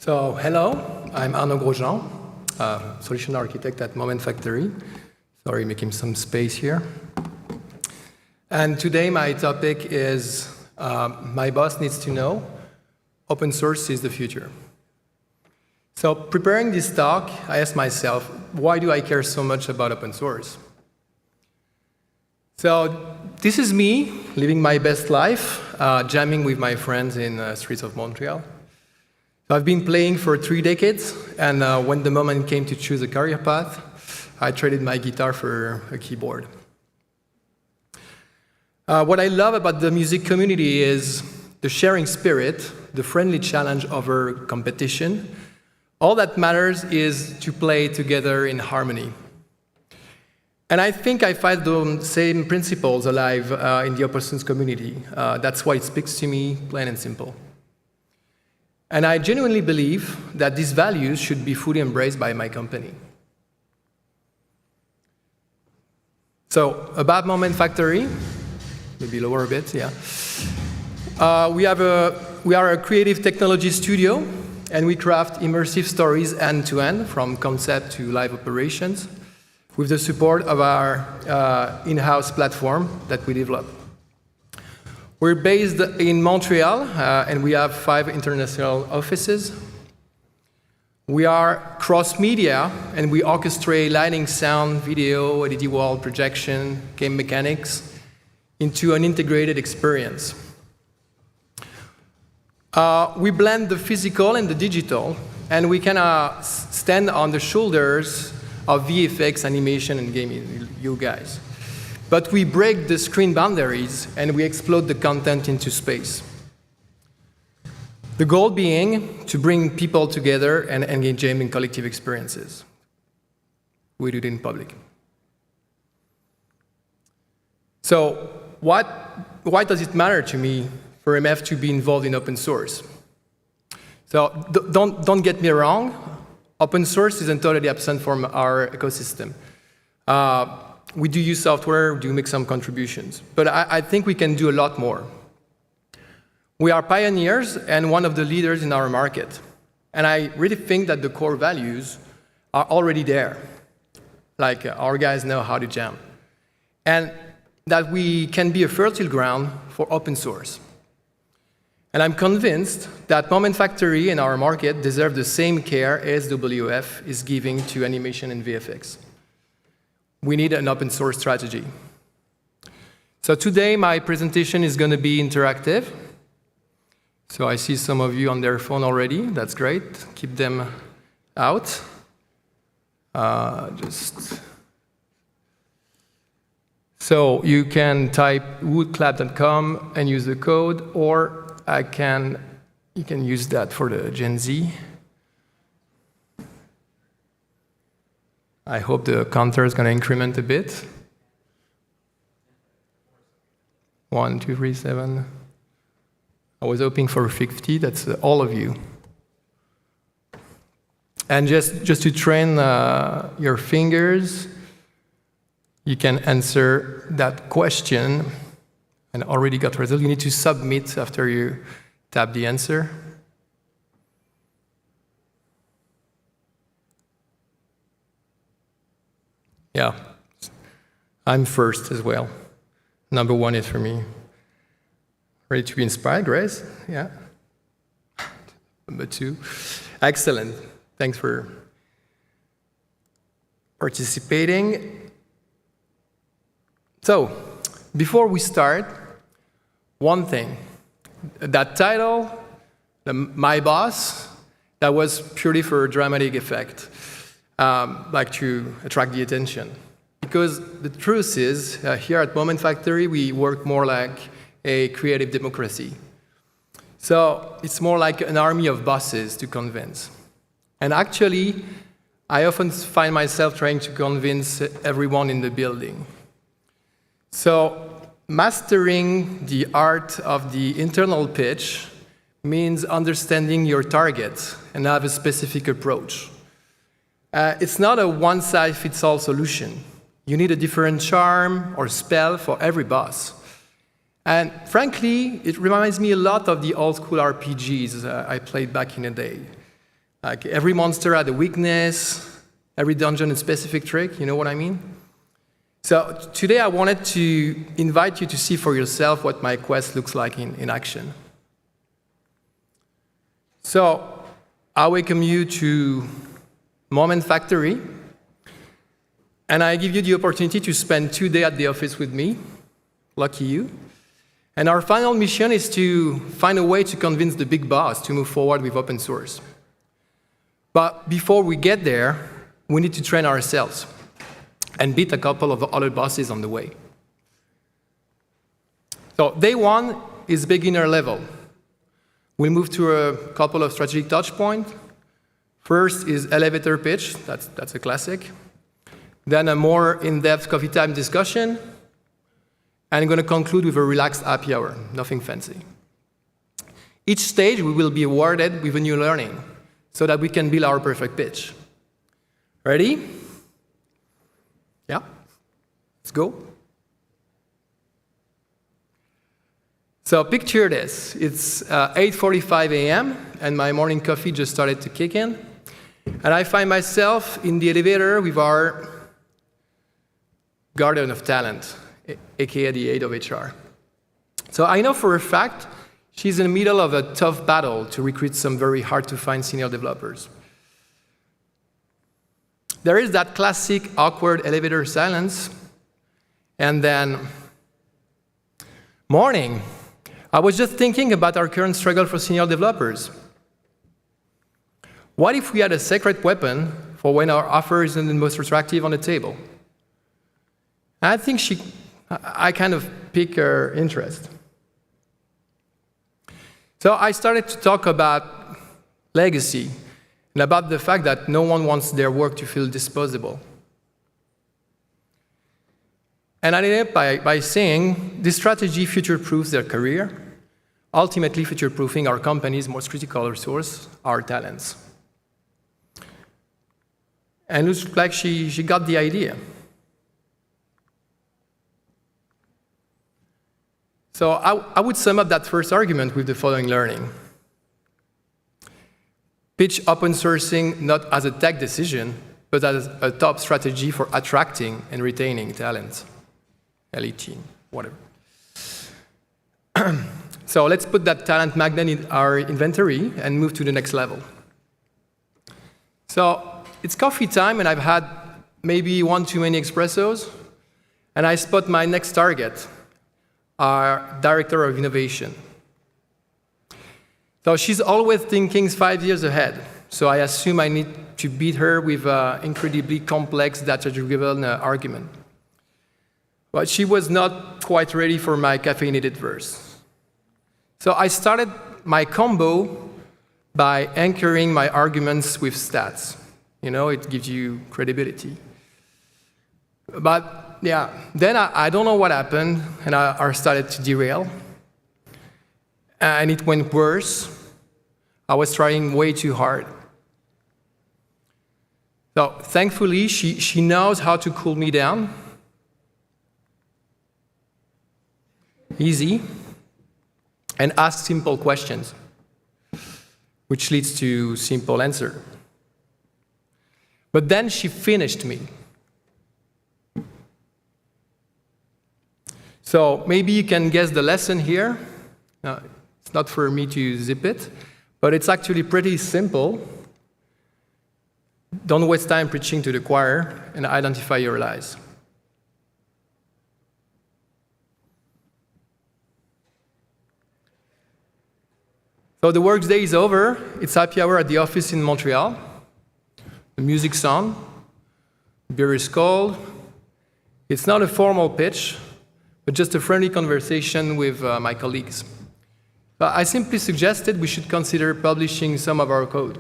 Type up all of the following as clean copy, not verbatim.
So, hello, I'm Arnaud Grosjean, solution architect at Moment Factory. Sorry, making some space here. And today my topic is, my boss needs to know, open source is the future. So, preparing this talk, I asked myself, why do I care so much about open source? So, this is me living my best life, jamming with my friends in the streets of Montreal. I've been playing for 3 decades, and when the moment came to choose a career path, I traded my guitar for a keyboard. What I love about the music community is the sharing spirit, the friendly challenge over competition. All that matters is to play together in harmony. And I think I find the same principles alive in the open source community. That's why it speaks to me, plain and simple. And I genuinely believe that these values should be fully embraced by my company. So, about Moment Factory, maybe lower a bit, yeah. We are a creative technology studio, and we craft immersive stories end-to-end, from concept to live operations, with the support of our in-house platform that we develop. We're based in Montreal, and we have 5 international offices. We are cross-media, and we orchestrate lighting, sound, video, LED wall, projection, game mechanics into an integrated experience. We blend the physical and the digital, and we can stand on the shoulders of VFX, animation, and gaming, you guys. But we break the screen boundaries, and we explode the content into space. The goal being to bring people together and engage them in collective experiences. We do it in public. So why does it matter to me for MF to be involved in open source? So don't get me wrong, open source isn't totally absent from our ecosystem. We do use software, we do make some contributions, but I think we can do a lot more. We are pioneers and one of the leaders in our market, and I really think that the core values are already there, like our guys know how to jam, and that we can be a fertile ground for open source. And I'm convinced that Moment Factory and our market deserve the same care ASWF is giving to animation and VFX. We need an open source strategy. So today, my presentation is going to be interactive. So I see some of you on their phone already. That's great. Keep them out. So you can type woodclap.com and use the code, or you can use that for the Gen Z. I hope the counter is going to increment a bit. 1, 2, 3, 7. I was hoping for 50. That's all of you. And just to train your fingers, you can answer that question and already got result. You need to submit after you tap the answer. Yeah, I'm first as well. Number 1 is for me. Ready to be inspired, Grace? Yeah. Number 2. Excellent. Thanks for participating. So, before we start, one thing. That title, My Boss, that was purely for a dramatic effect. Like to attract the attention. Because the truth is, here at Moment Factory, we work more like a creative democracy. So it's more like an army of bosses to convince. And actually, I often find myself trying to convince everyone in the building. So mastering the art of the internal pitch means understanding your target and have a specific approach. It's not a one-size-fits-all solution. You need a different charm or spell for every boss. And frankly, it reminds me a lot of the old-school RPGs I played back in the day. Like every monster had a weakness, every dungeon a specific trick, you know what I mean? So today I wanted to invite you to see for yourself what my quest looks like in action. So I welcome you to Moment Factory, and I give you the opportunity to spend 2 days at the office with me. Lucky you. And our final mission is to find a way to convince the big boss to move forward with open source. But before we get there, we need to train ourselves and beat a couple of other bosses on the way. So day 1 is beginner level. We'll move to a couple of strategic touch points. First is elevator pitch, that's a classic. Then a more in-depth coffee time discussion. And I'm going to conclude with a relaxed happy hour, nothing fancy. Each stage we will be awarded with a new learning so that we can build our perfect pitch. Ready? Yeah? Let's go. So picture this. It's 8:45 a.m. and my morning coffee just started to kick in. And I find myself in the elevator with our guardian of talent, aka the head of HR. So I know for a fact she's in the middle of a tough battle to recruit some very hard-to-find senior developers. There is that classic awkward elevator silence, and then, morning. I was just thinking about our current struggle for senior developers. What if we had a secret weapon for when our offer isn't the most attractive on the table? And I think I kind of piqued her interest. So I started to talk about legacy and about the fact that no one wants their work to feel disposable. And I ended up by saying this strategy future-proofs their career, ultimately future-proofing our company's most critical resource, our talents. And it looks like she got the idea. So I would sum up that first argument with the following learning. Pitch open sourcing not as a tech decision, but as a top strategy for attracting and retaining talent. Elite team, whatever. So let's put that talent magnet in our inventory and move to the next level. So it's coffee time, and I've had maybe one too many espressos, and I spot my next target, our director of innovation. So she's always thinking 5 years ahead, so I assume I need to beat her with an incredibly complex data-driven argument. But she was not quite ready for my caffeinated verse. So I started my combo by anchoring my arguments with stats. You know, it gives you credibility. But yeah, then I don't know what happened, and I started to derail. And it went worse. I was trying way too hard. So thankfully, she knows how to cool me down. Easy. And ask simple questions, which leads to simple answer. But then she finished me. So maybe you can guess the lesson here. It's not for me to zip it, but it's actually pretty simple. Don't waste time preaching to the choir and identify your lies. So the workday is over. It's happy hour at the office in Montreal. The music's on. Beer is cold. It's not a formal pitch, but just a friendly conversation with my colleagues. But I simply suggested we should consider publishing some of our code.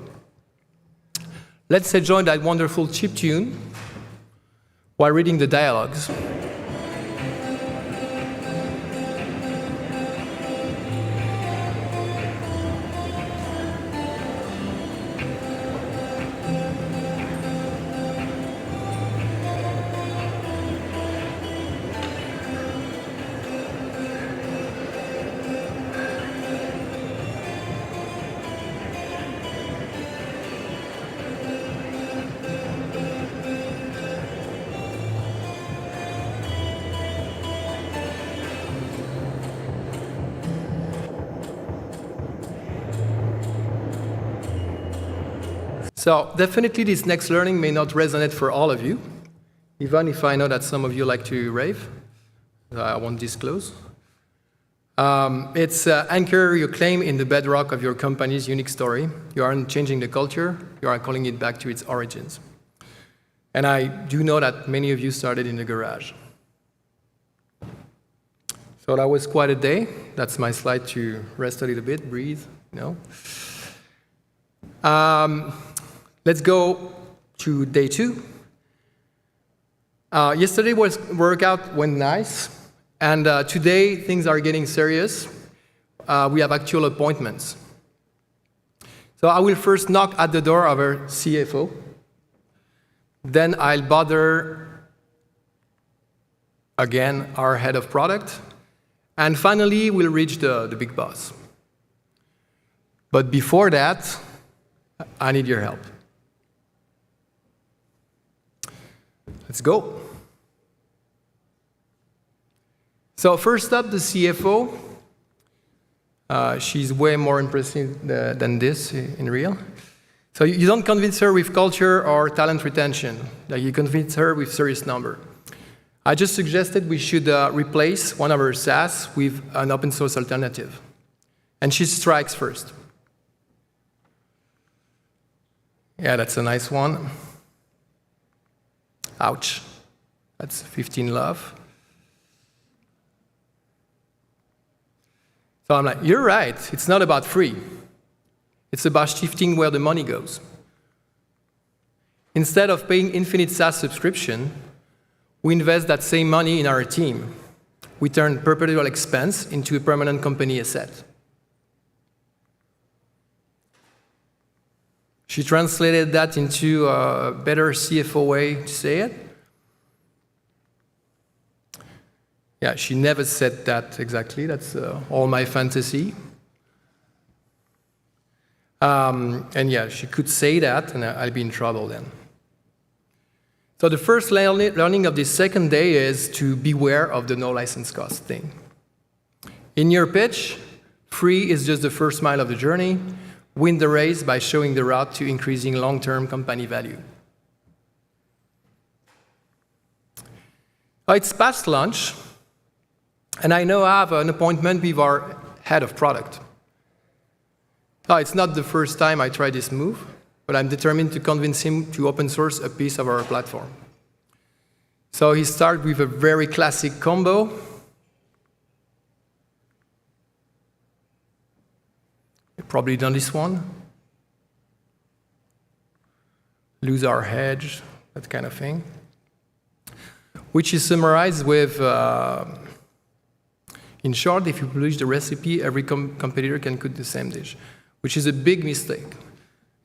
Let's enjoy that wonderful chiptune while reading the dialogues. So definitely this next learning may not resonate for all of you, even if I know that some of you like to rave. I won't disclose. It's anchor your claim in the bedrock of your company's unique story. You aren't changing the culture, you are calling it back to its origins. And I do know that many of you started in the garage. So that was quite a day. That's my slide to rest a little bit, breathe, Let's go to day 2. Yesterday workout went nice, and today things are getting serious. We have actual appointments. So I will first knock at the door of our CFO. Then I'll bother again our head of product. And finally, we'll reach the big boss. But before that, I need your help. Let's go. So first up, the CFO. She's way more impressive than this in real. So you don't convince her with culture or talent retention. You convince her with serious number. I just suggested we should replace one of our SaaS with an open source alternative. And she strikes first. Yeah, that's a nice one. Ouch. That's 15 love. So I'm like, you're right. It's not about free. It's about shifting where the money goes. Instead of paying infinite SaaS subscription, we invest that same money in our team. We turn perpetual expense into a permanent company asset. She translated that into a better CFO way to say it. Yeah, she never said that exactly. That's all my fantasy. And yeah, she could say that, and I'll be in trouble then. So the first learning of this second day is to beware of the no license cost thing. In your pitch, free is just the first mile of the journey. Win the race by showing the route to increasing long-term company value. It's past lunch, and I now have an appointment with our head of product. It's not the first time I try this move, but I'm determined to convince him to open source a piece of our platform. So he started with a very classic combo. You've probably done this one. Lose our hedge, that kind of thing. Which is summarized with, in short, if you publish the recipe, every competitor can cook the same dish, which is a big mistake,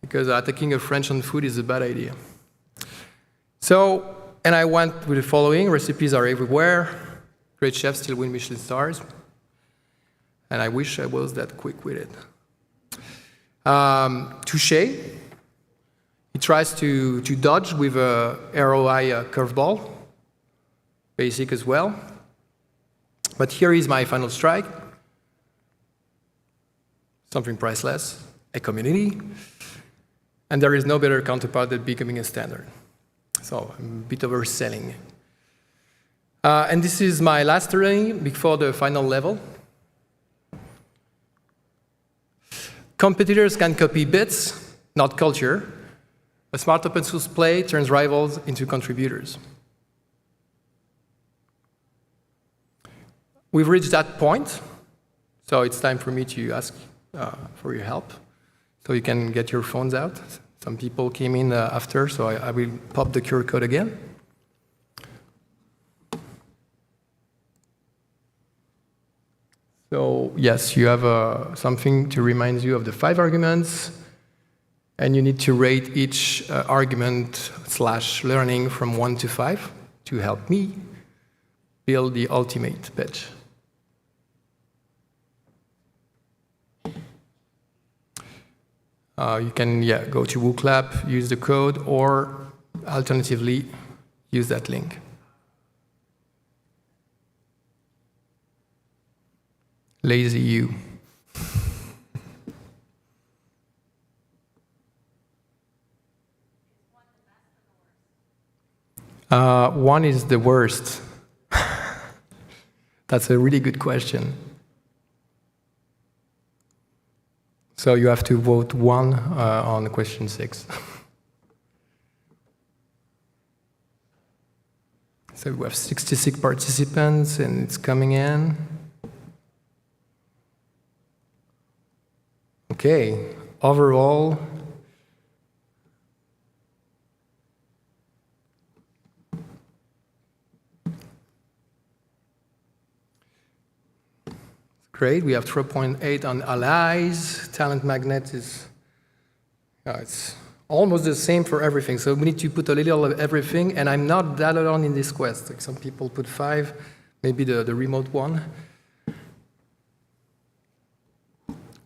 because taking a French on food is a bad idea. So, and I went with the following: recipes are everywhere, great chefs still win Michelin stars, and I wish I was that quick with it. Touché, he tries to dodge with a ROI curveball, basic as well. But here is my final strike. Something priceless, a community, and there is no better counterpart than becoming a standard. So a bit overselling. And this is my last learning before the final level. Competitors can copy bits, not culture. A smart open source play turns rivals into contributors. We've reached that point, so it's time for me to ask for your help, so you can get your phones out. Some people came in after, so I will pop the QR code again. So yes, you have something to remind you of the 5 arguments, and you need to rate each argument/learning from 1 to 5 to help me build the ultimate pitch. You can go to WooClap, use the code, or alternatively, use that link. Lazy you. One is the worst. That's a really good question. So you have to vote one on question 6. So we have 66 participants, and it's coming in. Okay, overall, great. We have 3.8 on allies. Talent magnet is, it's almost the same for everything. So we need to put a little of everything, and I'm not that alone in this quest. Like some people put 5, maybe the remote one.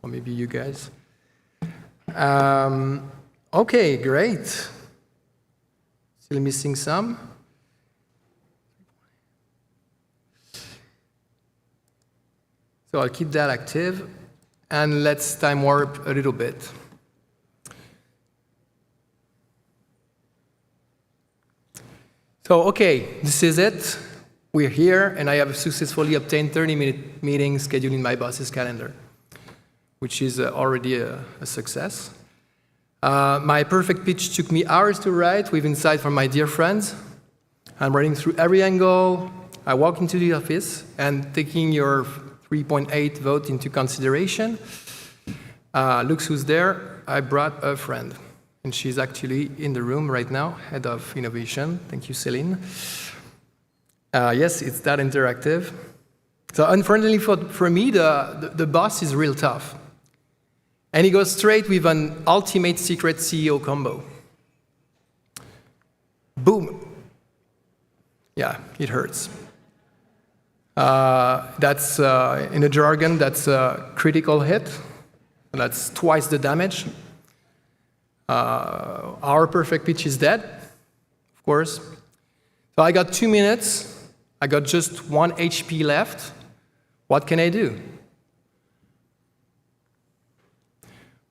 Or maybe you guys. Okay, great. Still missing some. So I'll keep that active, and let's time warp a little bit. So, okay, this is it. We're here, and I have successfully obtained 30-minute meeting scheduled in my boss's calendar, which is already a success. My perfect pitch took me hours to write with insight from my dear friends. I'm writing through every angle. I walk into the office, and taking your 3.8 vote into consideration, look who's there. I brought a friend, and she's actually in the room right now, head of innovation. Thank you, Céline. Yes, it's that interactive. So unfortunately for me, the boss is real tough. And he goes straight with an ultimate secret CEO combo. Boom. Yeah, it hurts. That's, in a jargon, that's a critical hit. That's twice the damage. Our perfect pitch is dead, of course. So I got 2 minutes. I got just 1 HP left. What can I do?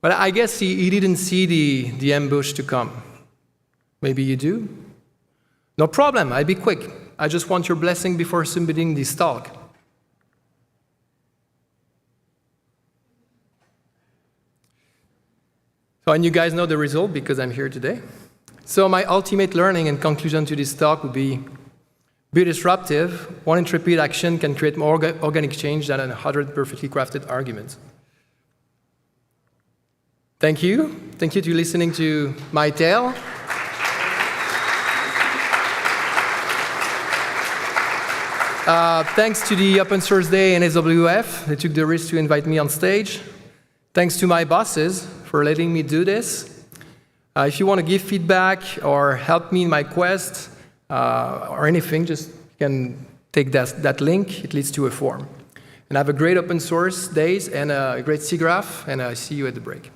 But I guess he didn't see the ambush to come. Maybe you do? No problem, I'll be quick. I just want your blessing before submitting this talk. So, and you guys know the result because I'm here today. So my ultimate learning and conclusion to this talk would be disruptive. One intrepid action can create more organic change than 100 perfectly crafted arguments. Thank you. Thank you for listening to my tale. Thanks to the Open Source Day and SWF. They took the risk to invite me on stage. Thanks to my bosses for letting me do this. If you want to give feedback or help me in my quest or anything, just you can take that link. It leads to a form. And have a great open source days and a great SIGGRAPH, and I see you at the break.